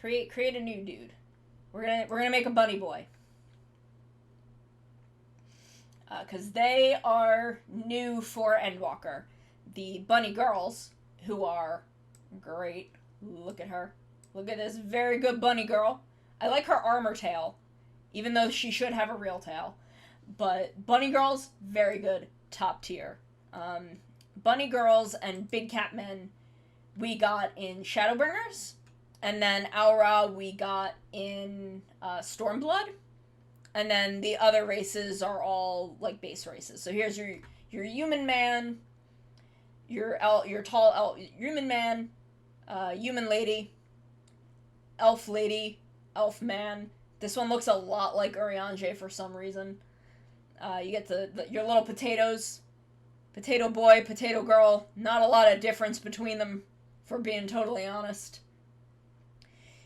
Create a new dude. We're gonna make a bunny boy. Because they are new for EndWalker. The bunny girls, who are great. Look at her. Look at this very good bunny girl. I like her armor tail, even though she should have a real tail. But bunny girls, very good. Top tier. Bunny girls and big cat men we got in Shadowbringers. And then Aura we got in Stormblood. And then the other races are all, like, base races. So here's your human man, your tall human man, human lady, elf man. This one looks a lot like Urianger for some reason. You get your little potatoes. Potato boy, potato girl. Not a lot of difference between them, for being totally honest.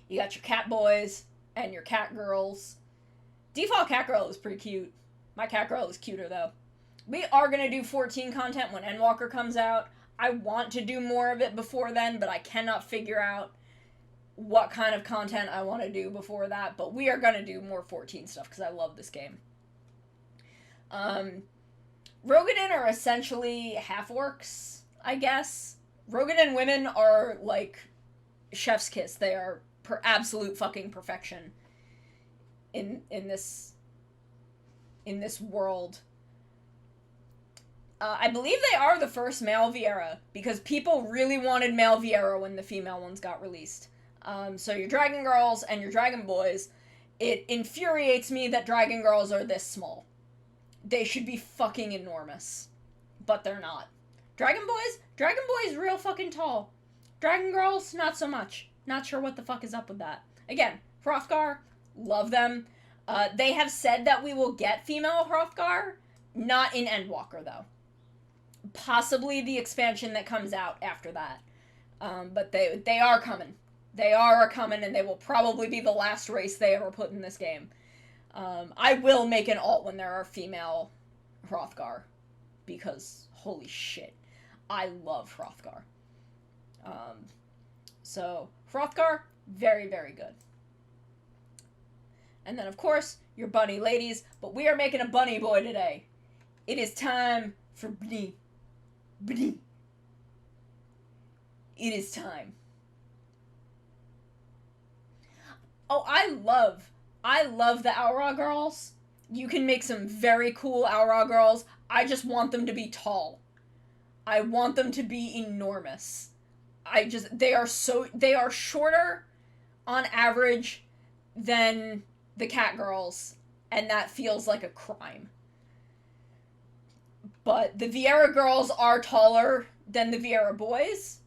You got your cat boys and your cat girls. Default cat girl is pretty cute. My cat girl is cuter, though. We are going to do 14 content when EndWalker comes out. I want to do more of it before then, but I cannot figure out what kind of content I want to do before that. But we are going to do more 14 stuff, because I love this game. Rogadin are essentially half-orcs, I guess. Rogadin women are, like, chef's kiss. They are absolute fucking perfection in this world. I believe they are the first male Viera, because people really wanted male Viera when the female ones got released. So your dragon girls and your dragon boys, it infuriates me that dragon girls are this small. They should be fucking enormous. But they're not. Dragon boys real fucking tall. Dragon girls, not so much. Not sure what the fuck is up with that. Again, Hrothgar, love them. They have said that we will get female Hrothgar, not in EndWalker, though. Possibly the expansion that comes out after that. But they are coming. They are coming, and they will probably be the last race they ever put in this game. I will make an alt when there are female Hrothgar, because holy shit, I love Hrothgar. So, Hrothgar, very, very good. And then, of course, your bunny ladies, but we are making a bunny boy today. It is time for Bni. Bni. It is time. Oh, I love the Aura girls. You can make some very cool Aura girls. I just want them to be tall. I want them to be enormous. They are shorter on average than the cat girls, and that feels like a crime. But the Viera girls are taller than the Viera boys,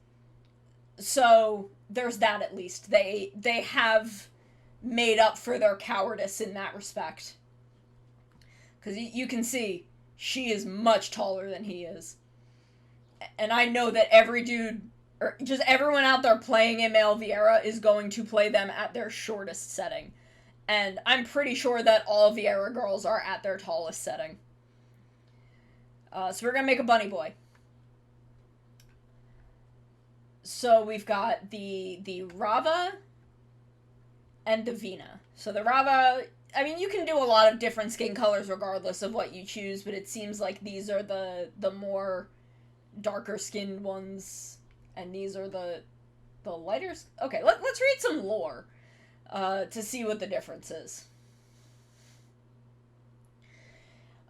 so there's that at least. They have made up for their cowardice in that respect. Because you can see, she is much taller than he is. And I know that every dude, or just everyone out there playing a male Viera is going to play them at their shortest setting. And I'm pretty sure that all Viera girls are at their tallest setting. So we're gonna make a bunny boy. So we've got the Rava and the Vina. So the Rava, I mean, you can do a lot of different skin colors regardless of what you choose, but it seems like these are the more darker skinned ones, and these are the lighter. Okay, let's read some lore to see what the difference is.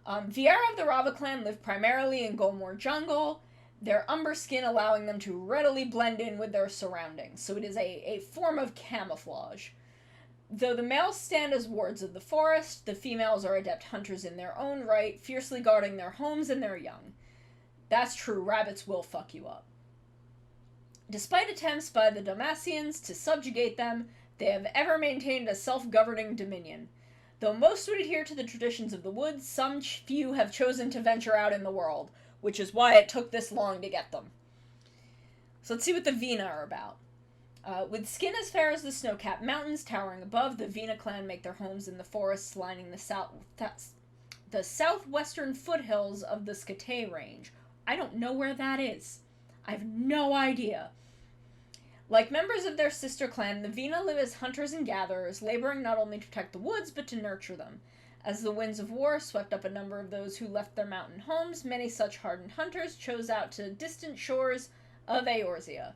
Viera of the Rava clan live primarily in Golmore jungle, their umber skin allowing them to readily blend in with their surroundings, so it is a form of camouflage. Though the males stand as wards of the forest, the females are adept hunters in their own right, fiercely guarding their homes and their young. That's true, rabbits will fuck you up. Despite attempts by the Dalmatians to subjugate them, they have ever maintained a self-governing dominion. Though most would adhere to the traditions of the woods, some few have chosen to venture out in the world, which is why it took this long to get them. So let's see what the Vina are about. With skin as fair as the snow-capped mountains towering above, the Vina clan make their homes in the forests lining the southwestern foothills of the Skate Range. I don't know where that is. I have no idea. Like members of their sister clan, the Viera live as hunters and gatherers, laboring not only to protect the woods, but to nurture them. As the winds of war swept up a number of those who left their mountain homes, many such hardened hunters chose out to distant shores of Eorzea.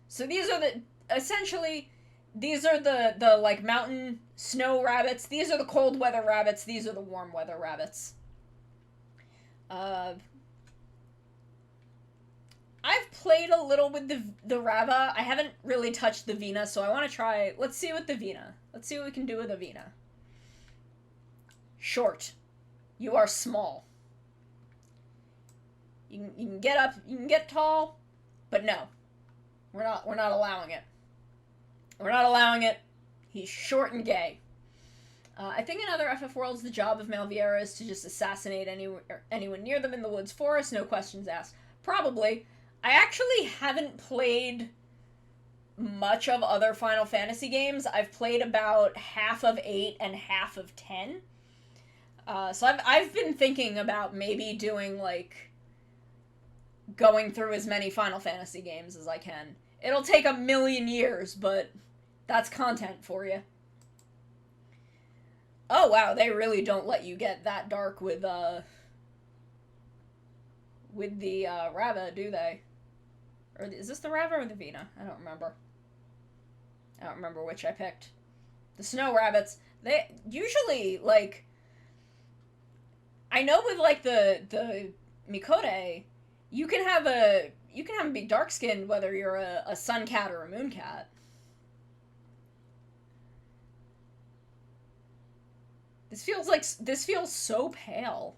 So these are essentially, these are the like mountain snow rabbits. These are the cold weather rabbits. These are the warm weather rabbits. I've played a little with the Rava. I haven't really touched the Viera, so I want to try. Let's see with the Viera. Let's see what we can do with the Viera. Short. You are small. You can get up. You can get tall, but no, we're not allowing it. We're not allowing it. He's short and gay. I think in other FF worlds, the job of male Viera is to just assassinate anyone near them in the woods forest, no questions asked. Probably. I actually haven't played much of other Final Fantasy games. I've played about half of 8 and half of 10. So I've been thinking about maybe doing, like, going through as many Final Fantasy games as I can. It'll take a million years, but that's content for you. Oh, wow, they really don't let you get that dark with the Rava, do they? Or is this the Rava or the Viera? I don't remember. I don't remember which I picked. The snow rabbits, they usually, like, I know with, like, the Mikote, you can have them be dark-skinned whether you're a sun cat or a moon cat. This feels so pale.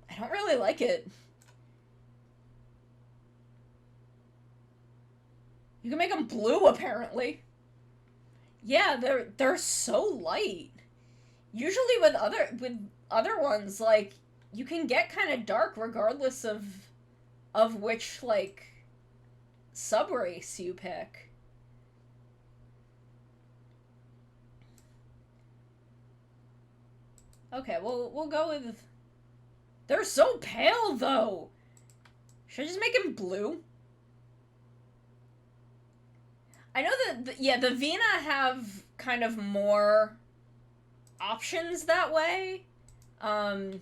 I don't really like it. You can make them blue, apparently. Yeah, they're so light. Usually with other ones, like, you can get kind of dark regardless of which, like, subrace you pick. Okay, we'll go with... They're so pale, though! Should I just make him blue? I know that, yeah, the Viera have kind of more options that way. No,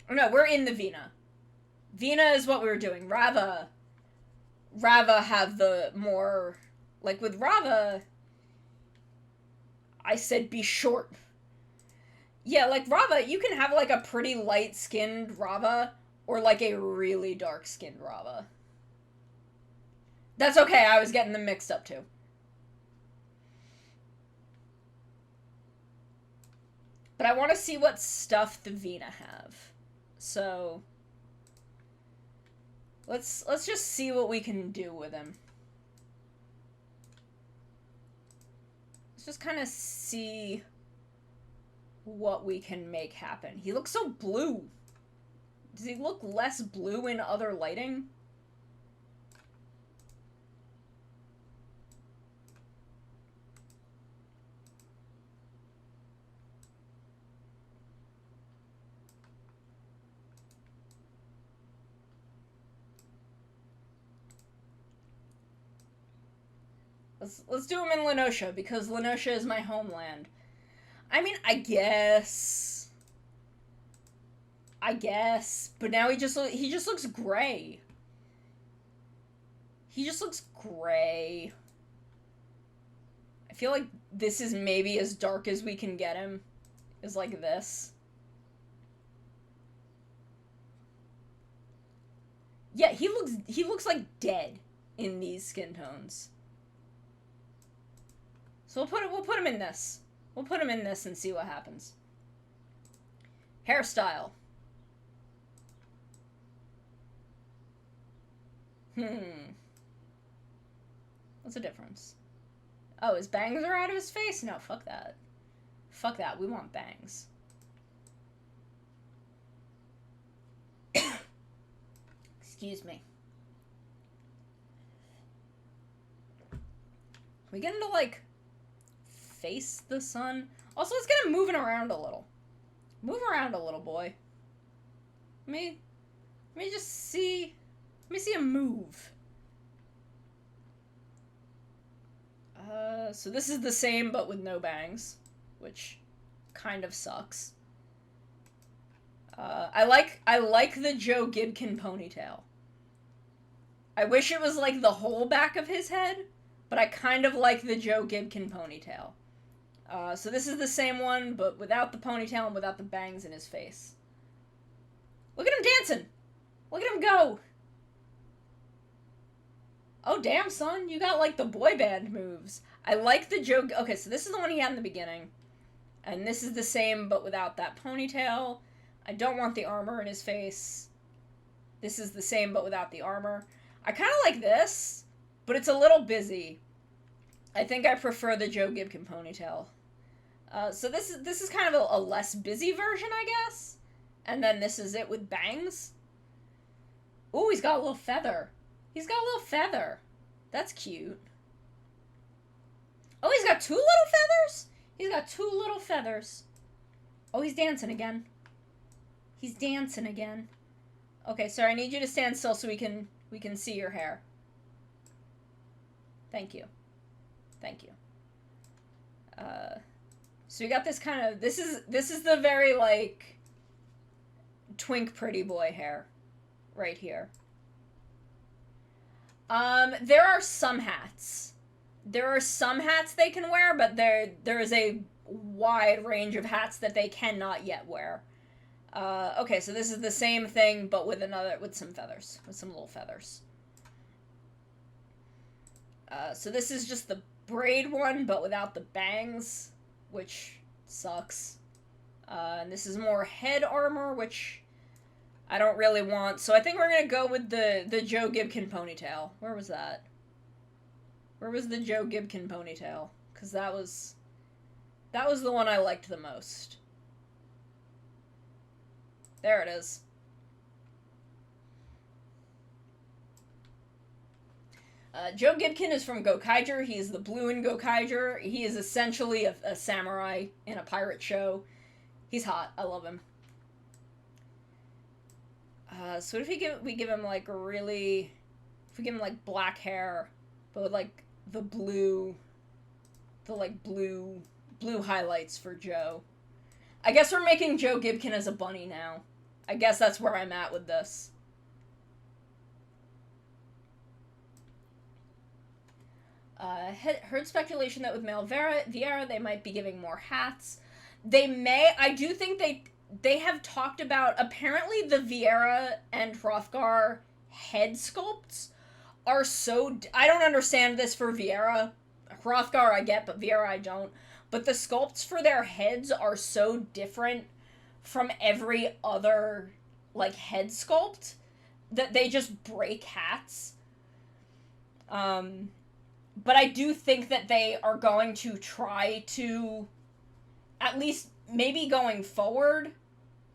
we're in the Viera. Viera is what we were doing. Rava have the more... Like, with Rava, I said be short. Yeah, like, Rava, you can have, like, a pretty light-skinned Rava, or, like, a really dark-skinned Rava. That's okay, I was getting them mixed up, too. But I want to see what stuff the Viera have. So... Let's just see what we can do with him. Let's just kind of see what we can make happen. He looks so blue. Does he look less blue in other lighting? Let's do him in Lenosha, because Lenosha is my homeland. I mean, I guess, but now he just looks gray. He just looks gray. I feel like this is maybe as dark as we can get him, is like this. Yeah, he looks like dead in these skin tones. So we'll put him in this. We'll put him in this and see what happens. Hairstyle. What's the difference? Oh, his bangs are out of his face? No, fuck that. Fuck that. We want bangs. Excuse me. We get into, like, face the sun? Also, let's get him moving around a little. Move around a little, boy. Let me just see... Let me see him move. So this is the same, but with no bangs, which kind of sucks. I like the Joe Gibkin ponytail. I wish it was like the whole back of his head, but I kind of like the Joe Gibkin ponytail. So this is the same one, but without the ponytail and without the bangs in his face. Look at him dancing! Look at him go! Oh, damn, son. You got, like, the boy band moves. I like the Joe... Okay, so this is the one he had in the beginning. And this is the same, but without that ponytail. I don't want the armor in his face. This is the same, but without the armor. I kind of like this, but it's a little busy. I think I prefer the Joe Gibkin ponytail. So this is kind of a less busy version, I guess. And then this is it with bangs. Ooh, he's got a little feather. He's got a little feather. That's cute. Oh, he's got 2 little feathers? He's got 2 little feathers. Oh, he's dancing again. He's dancing again. Okay, sir, I need you to stand still so we can see your hair. Thank you. Thank you. So we got this kind of... This is the very, like, twink pretty boy hair. Right here. There are some hats. There are some hats they can wear, but there is a wide range of hats that they cannot yet wear. Okay, so this is the same thing, but with some feathers. With some little feathers. So this is just the braid one, but without the bangs, which sucks. And this is more head armor, which I don't really want. So I think we're gonna go with the Joe Gibkin ponytail. Where was that? Where was the Joe Gibkin ponytail? Because that was the one I liked the most. There it is. Joe Gibkin is from Gokaiger. He is the blue in Gokaiger. He is essentially a samurai in a pirate show. He's hot. I love him. So what if we give him like really... If we give him like black hair, but with like the blue highlights for Joe. I guess we're making Joe Gibkin as a bunny now. I guess that's where I'm at with this. Heard speculation that with male Viera, they might be giving more hats. They may. I do think they have talked about, apparently the Viera and Hrothgar head sculpts are so... I don't understand this for Viera. Hrothgar I get, but Viera I don't. But the sculpts for their heads are so different from every other, like, head sculpt that they just break hats. But I do think that they are going to try to, at least maybe going forward,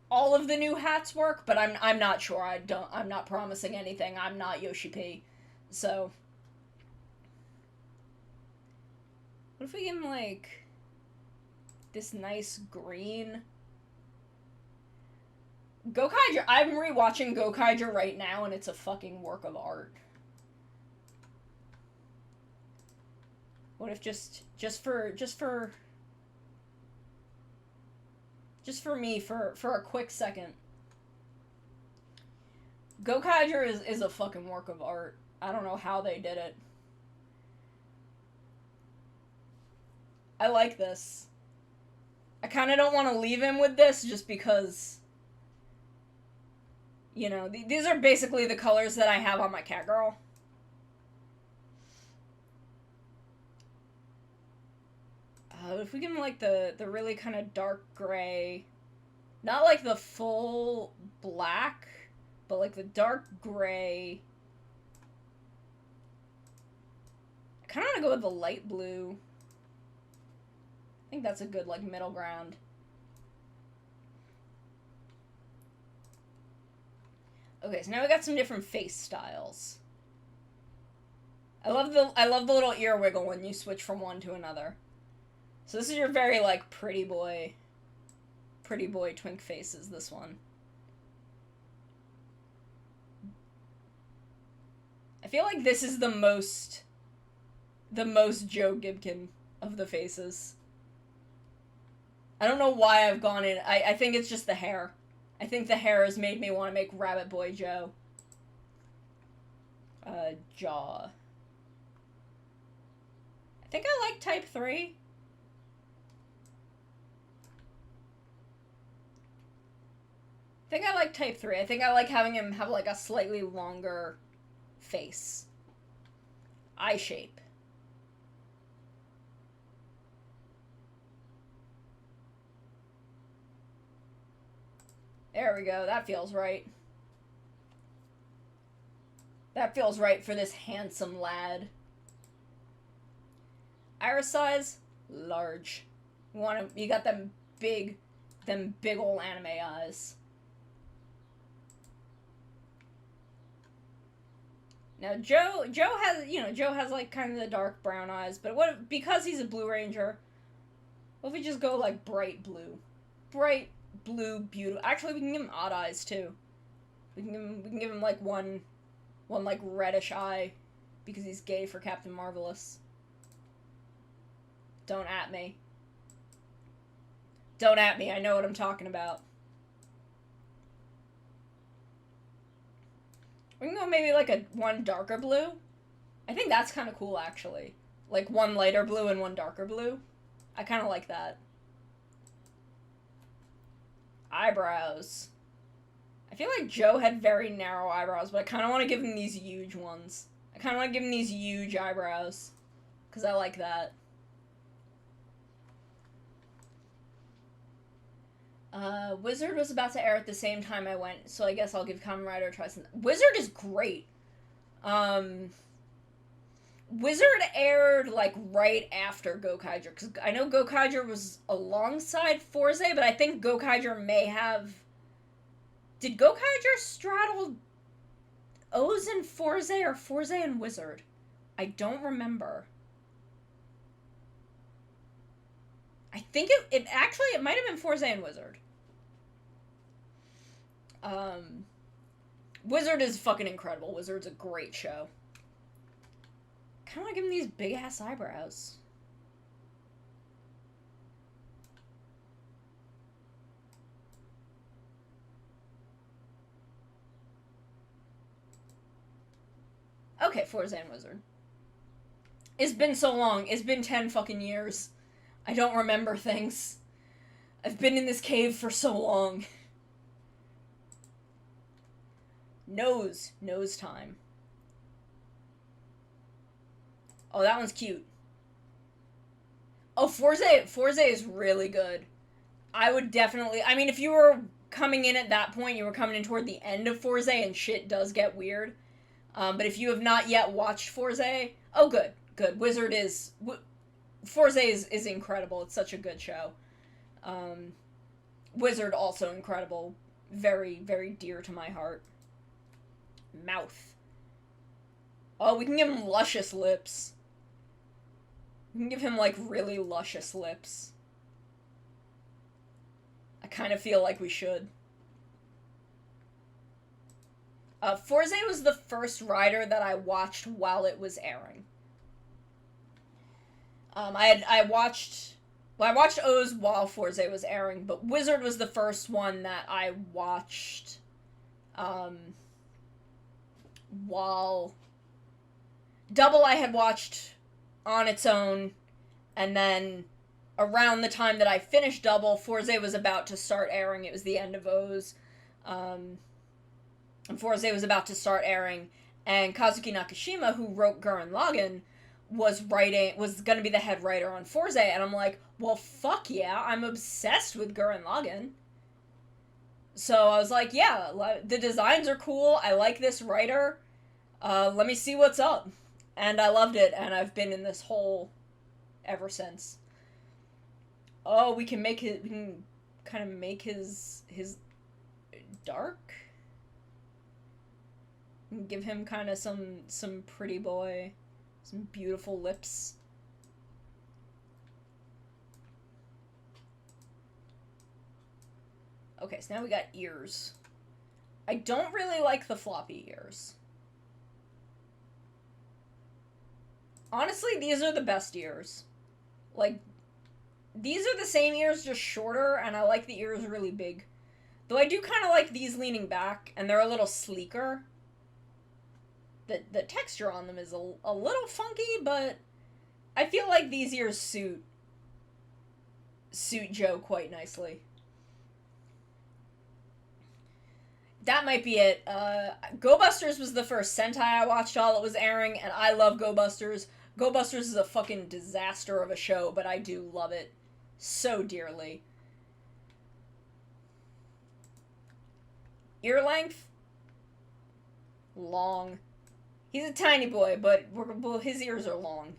all of the new hats work, but I'm not sure. I'm not promising anything. I'm not Yoshi P. So what if we give him like this nice green? Gokaiger. I'm rewatching Gokaiger right now and it's a fucking work of art. What if just for me for a quick second. Gokaiger is a fucking work of art. I don't know how they did it. I like this. I kind of don't want to leave him with this just because, you know, these are basically the colors that I have on my cat girl. If we give him, like, the really kind of dark gray, not, like, the full black, but, like, the dark gray. I kind of want to go with the light blue. I think that's a good, like, middle ground. Okay, so now we got some different face styles. I love the little ear wiggle when you switch from one to another. So this is your very, like, pretty boy twink faces, this one. I feel like this is the most Joe Gibkin of the faces. I don't know why I've gone in. I think it's just the hair. I think the hair has made me want to make Rabbit Boy Joe. Jaw. I think I like type 3. I think I like type 3. I think I like having him have, like, a slightly longer face. Eye shape. There we go. That feels right. That feels right for this handsome lad. Iris size, large. You got them big ol' anime eyes. Now Joe has like kind of the dark brown eyes, but because he's a Blue Ranger, what if we just go like bright blue, beautiful. Actually, we can give him odd eyes too. We can give him like one like reddish eye, because he's gay for Captain Marvelous. Don't at me. Don't at me. I know what I'm talking about. We can go maybe like one darker blue. I think that's kind of cool, actually. Like one lighter blue and one darker blue. I kind of like that. Eyebrows. I feel like Joe had very narrow eyebrows, but I kind of want to give him these huge ones. I kind of want to give him these huge eyebrows, because I like that. Wizard was about to air at the same time I went, so I guess I'll give Kamen Rider a try. Wizard is great. Wizard aired, like, right after Gokaiger, because I know Gokaiger was alongside Forze, but I think Gokaiger may have... Did Gokaiger straddle O's and Forze, or Forze and Wizard? I don't remember. I think it might have been Forze and Wizard. Wizard is fucking incredible. Wizard's a great show. Kinda want to give him these big ass eyebrows. Okay, Forze and Wizard. It's been so long. It's been 10 fucking years. I don't remember things. I've been in this cave for so long. Nose time. Oh, that one's cute. Oh, Forze is really good. I would definitely... I mean, if you were coming in at that point, you were coming in toward the end of Forze, and shit does get weird. But if you have not yet watched Forze... Oh, good. Good. Wizard is... Forze is incredible. It's such a good show. Wizard, also incredible. Very, very dear to my heart. Mouth. Oh, we can give him luscious lips. We can give him, like, really luscious lips. I kind of feel like we should. Forze was the first rider that I watched while it was airing. I watched O's while Forze was airing, but Wizard was the first one that I watched, while Double I had watched on its own, and then around the time that I finished Double, Forze was about to start airing. It was the end of O's, and Forze was about to start airing, and Kazuki Nakashima, who wrote Gurren Lagann, was gonna be the head writer on Forze, and I'm like, well, fuck yeah, I'm obsessed with Gurren Lagann. So I was like, yeah, the designs are cool, I like this writer, let me see what's up. And I loved it, and I've been in this hole ever since. Oh, we can kind of make his dark? Give him kind of some pretty boy, some beautiful lips. Okay, so now we got ears. I don't really like the floppy ears. Honestly, these are the best ears. Like, these are the same ears, just shorter, and I like the ears really big. Though I do kind of like these leaning back, and they're a little sleeker. The texture on them is a little funky, but I feel like these ears suit Joe quite nicely. That might be it. Go Busters was the first Sentai I watched while it was airing, and I love Go Busters. Go Busters is a fucking disaster of a show, but I do love it so dearly. Ear length? Long. He's a tiny boy, but his ears are long.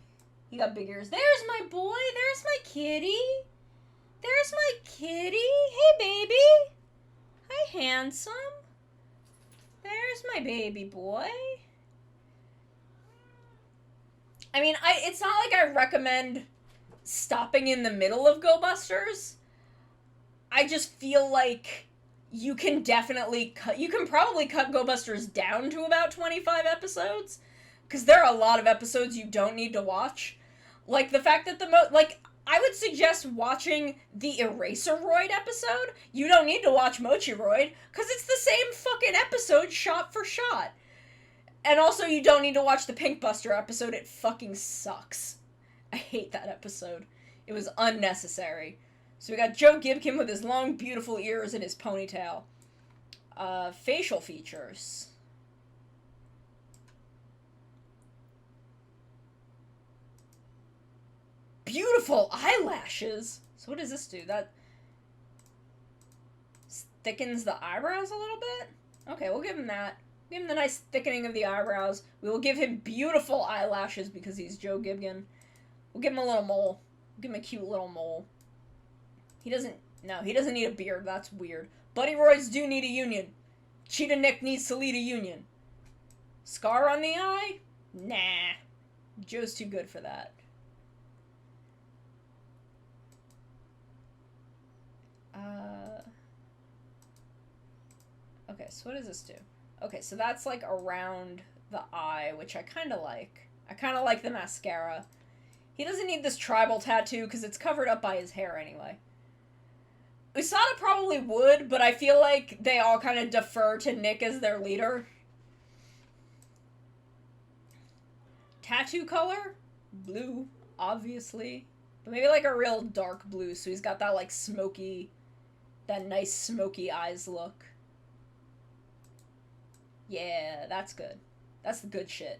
He got big ears. There's my boy. There's my kitty. There's my kitty. Hey, baby. Hi, handsome. There's my baby boy. I mean, it's not like I recommend stopping in the middle of Go Busters. I just feel like you can probably cut Go Busters down to about 25 episodes, because there are a lot of episodes you don't need to watch. Like, the fact that I would suggest watching the Eraseroid episode. You don't need to watch Mochiroid, because it's the same fucking episode shot for shot. And also, you don't need to watch the Pink Buster episode. It fucking sucks. I hate that episode. It was unnecessary. So we got Joe Gibkin with his long, beautiful ears and his ponytail. Facial features. Beautiful eyelashes. So what does this do? That thickens the eyebrows a little bit? Okay, we'll give him that. Give him the nice thickening of the eyebrows. We will give him beautiful eyelashes because he's Joe Gibkin. We'll give him a little mole. We'll give him a cute little mole. He doesn't need a beard. That's weird. Buddy Roids do need a union. Cheetah Nick needs to lead a union. Scar on the eye? Nah. Joe's too good for that. Okay, so what does this do? Okay, so that's like around the eye, which I kind of like. I kind of like the mascara. He doesn't need this tribal tattoo because it's covered up by his hair anyway. Usada probably would, but I feel like they all kind of defer to Nick as their leader. Tattoo color? Blue, obviously. But maybe like a real dark blue, so he's got that like smoky, that nice smoky eyes look. Yeah, that's good. That's the good shit.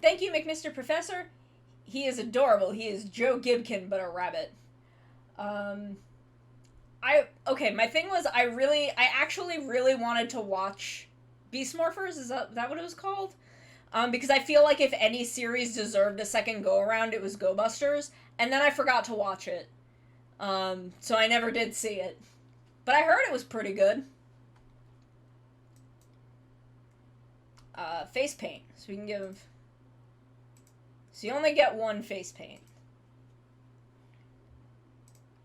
Thank you, McMister Professor. He is adorable. He is Joe Gibkin, but a rabbit. Okay, my thing was, I actually really wanted to watch Beast Morphers. Is that what it was called? Because I feel like if any series deserved a second go-around, it was Go Busters. And then I forgot to watch it. So I never did see it. But I heard it was pretty good. Face paint. So we can give... So you only get one face paint.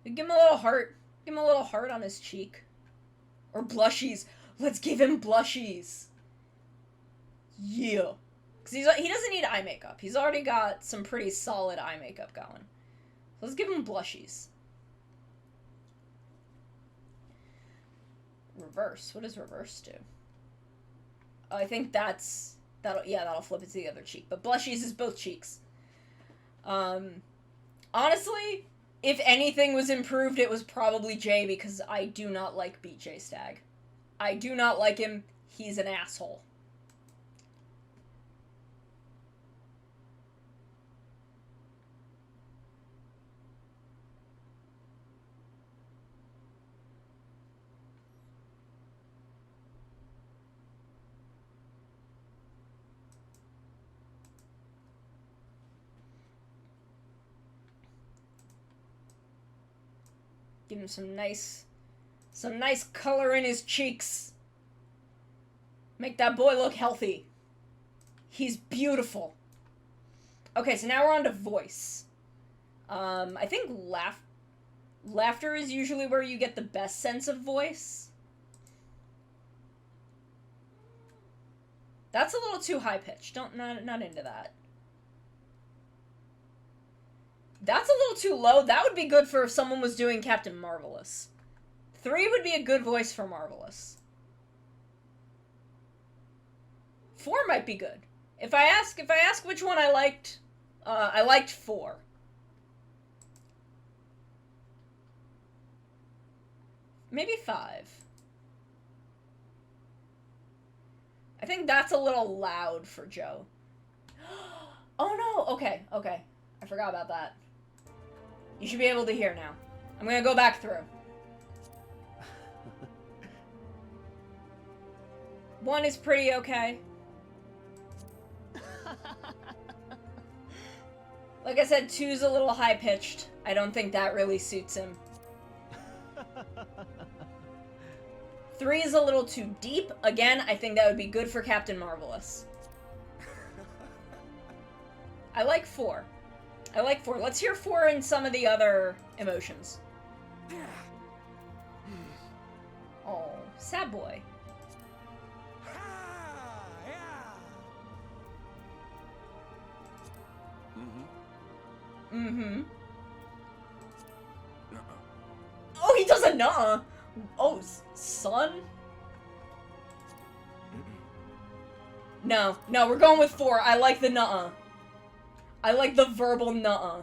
We give him a little heart. Give him a little heart on his cheek. Or blushies. Let's give him blushies. Yeah. Because he doesn't need eye makeup. He's already got some pretty solid eye makeup going. So let's give him blushies. Reverse. What does reverse do? Oh, I think that'll flip it to the other cheek. But blushies is both cheeks. Honestly, if anything was improved, it was probably Jay, because I do not like BJ Stagg. I do not like him. He's an asshole. Give him some nice color in his cheeks. Make that boy look healthy. He's beautiful. Okay, so now we're on to voice. I think laughter is usually where you get the best sense of voice. That's a little too high-pitched. Not into that. That's a little too low. That would be good for if someone was doing Captain Marvelous. 3 would be a good voice for Marvelous. 4 might be good. If I ask which one I liked 4. Maybe 5. I think that's a little loud for Joe. Oh no, okay. I forgot about that. You should be able to hear now. I'm gonna go back through. 1 is pretty okay. Like I said, 2's a little high-pitched. I don't think that really suits him. 3 is a little too deep. Again, I think that would be good for Captain Marvelous. I like 4. Let's hear 4 in some of the other emotions. Oh, sad boy. Mm-hmm. Oh, he does a nuh-uh. Oh, son? No, we're going with 4. I like the nuh-uh. I like the verbal nuh-uh.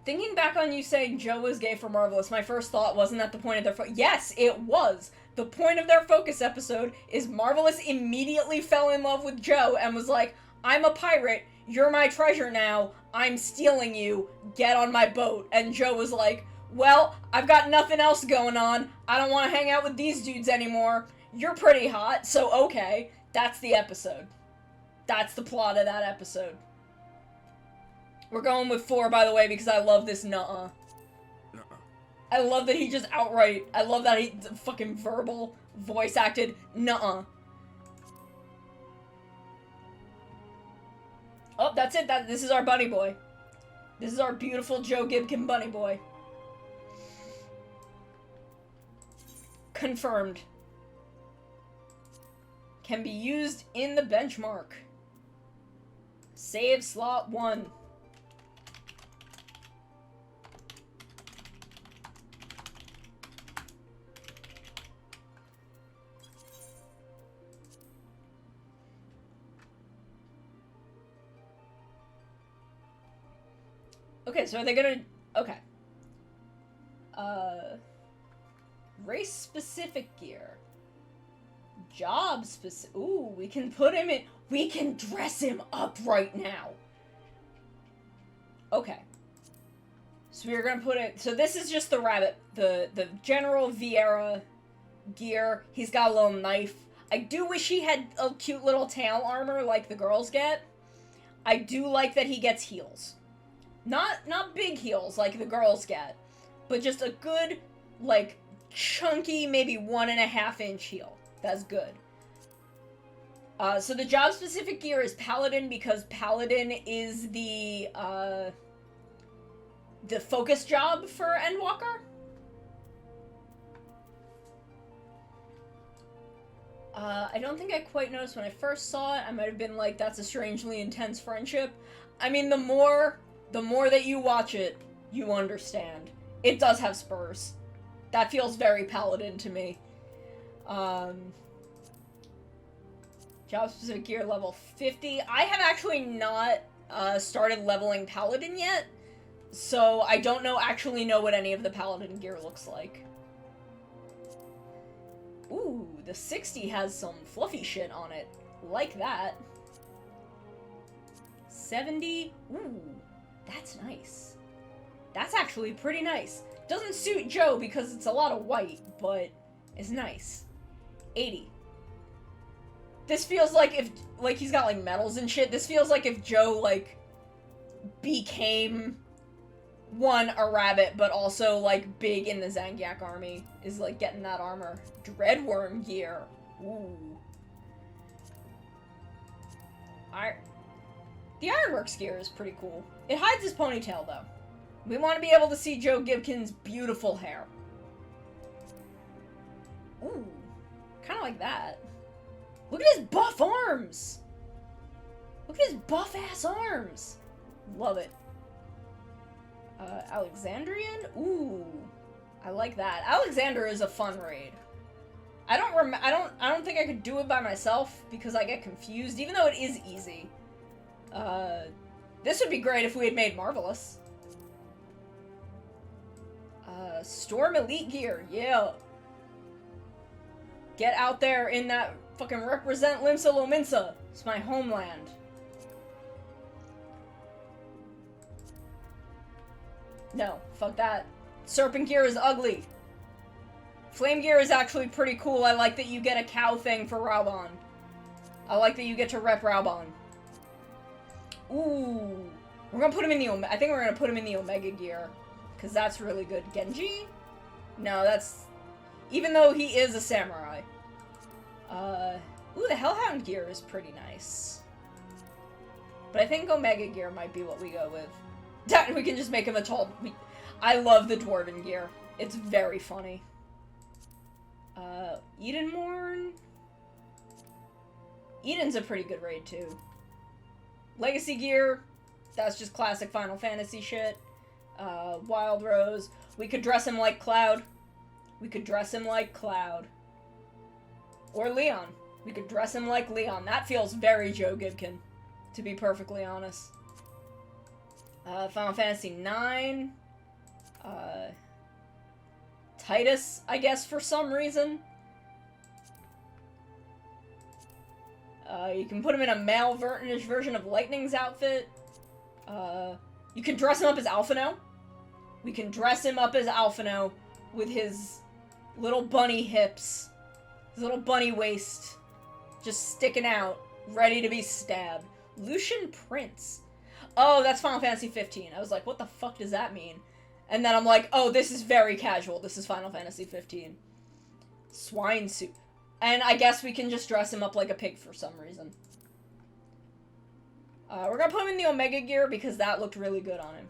Thinking back on you saying Joe was gay for Marvelous, my first thought wasn't that the point of their yes, it was. The point of their focus episode is Marvelous immediately fell in love with Joe and was like, I'm a pirate, you're my treasure now, I'm stealing you, get on my boat. And Joe was like, well, I've got nothing else going on, I don't want to hang out with these dudes anymore, you're pretty hot, so okay. That's the episode. That's the plot of that episode. We're going with 4, by the way, because I love this nuh-uh. I love that he just outright, I love that he fucking verbal, voice acted nuh-uh. Oh, that's it. This is our bunny boy. This is our beautiful Joe Gibkin bunny boy. Confirmed. Can be used in the benchmark. Save slot 1. Okay, so are they gonna... Okay. Race-specific gear. Job-specific... Ooh, we can put him in... We can dress him up right now. Okay. So we're gonna put it... So this is just the rabbit. The general Viera gear. He's got a little knife. I do wish he had a cute little tail armor like the girls get. I do like that he gets heels. Not big heels like the girls get, but just a good, like, chunky, maybe 1.5 inch heel. That's good. So the job-specific gear is Paladin because Paladin is the focus job for EndWalker. I don't think I quite noticed when I first saw it. I might have been like, that's a strangely intense friendship. I mean, the more that you watch it, you understand. It does have spurs. That feels very Paladin to me. Job-specific gear level 50. I have actually not started leveling Paladin yet, so I don't actually know what any of the Paladin gear looks like. Ooh, the 60 has some fluffy shit on it. Like that. 70. Ooh, that's nice. That's actually pretty nice. Doesn't suit Joe because it's a lot of white, but it's nice. 80. This feels like if, like, he's got, like, medals and shit. This feels like if Joe, like, became, one, a rabbit, but also, like, big in the Zangiak army. Is, like, getting that armor. Dreadworm gear. Ooh. The Ironworks gear is pretty cool. It hides his ponytail, though. We want to be able to see Joe Gibkin's beautiful hair. Ooh. Kind of like that. Look at his buff arms! Look at his buff-ass arms! Love it. Alexandrian? Ooh. I like that. Alexander is a fun raid. I don't think I could do it by myself because I get confused, even though it is easy. This would be great if we had made Marvelous. Storm Elite Gear, yeah. Get out there in that fucking represent Limsa Lominsa. It's my homeland. No, fuck that. Serpent Gear is ugly. Flame Gear is actually pretty cool. I like that you get a cow thing for Raubon. I like that you get to rep Raubon. Ooh. We're gonna put him in the I think we're gonna put him in the Omega Gear. Because that's really good. Genji? No, that's... Even though he is a samurai. Ooh, the Hellhound Gear is pretty nice. But I think Omega Gear might be what we go with. We can just make him a tall... I love the Dwarven Gear. It's very funny. Edenmorn? Eden's a pretty good raid, too. Legacy Gear, that's just classic Final Fantasy shit. Wild Rose. We could dress him like Cloud. We could dress him like Cloud. Or Leon. We could dress him like Leon. That feels very Joe Gibkin, to be perfectly honest. Final Fantasy IX. Titus, I guess, for some reason. You can put him in a male version of Lightning's outfit. You can dress him up as Alphino. We can dress him up as Alphino with his little bunny hips, his little bunny waist, just sticking out, ready to be stabbed. Lucian Prince. Oh, that's Final Fantasy 15. I was like, what the fuck does that mean? And then I'm like, oh, this is very casual. This is Final Fantasy 15. Swine suit. And I guess we can just dress him up like a pig for some reason. We're gonna put him in the Omega Gear because that looked really good on him.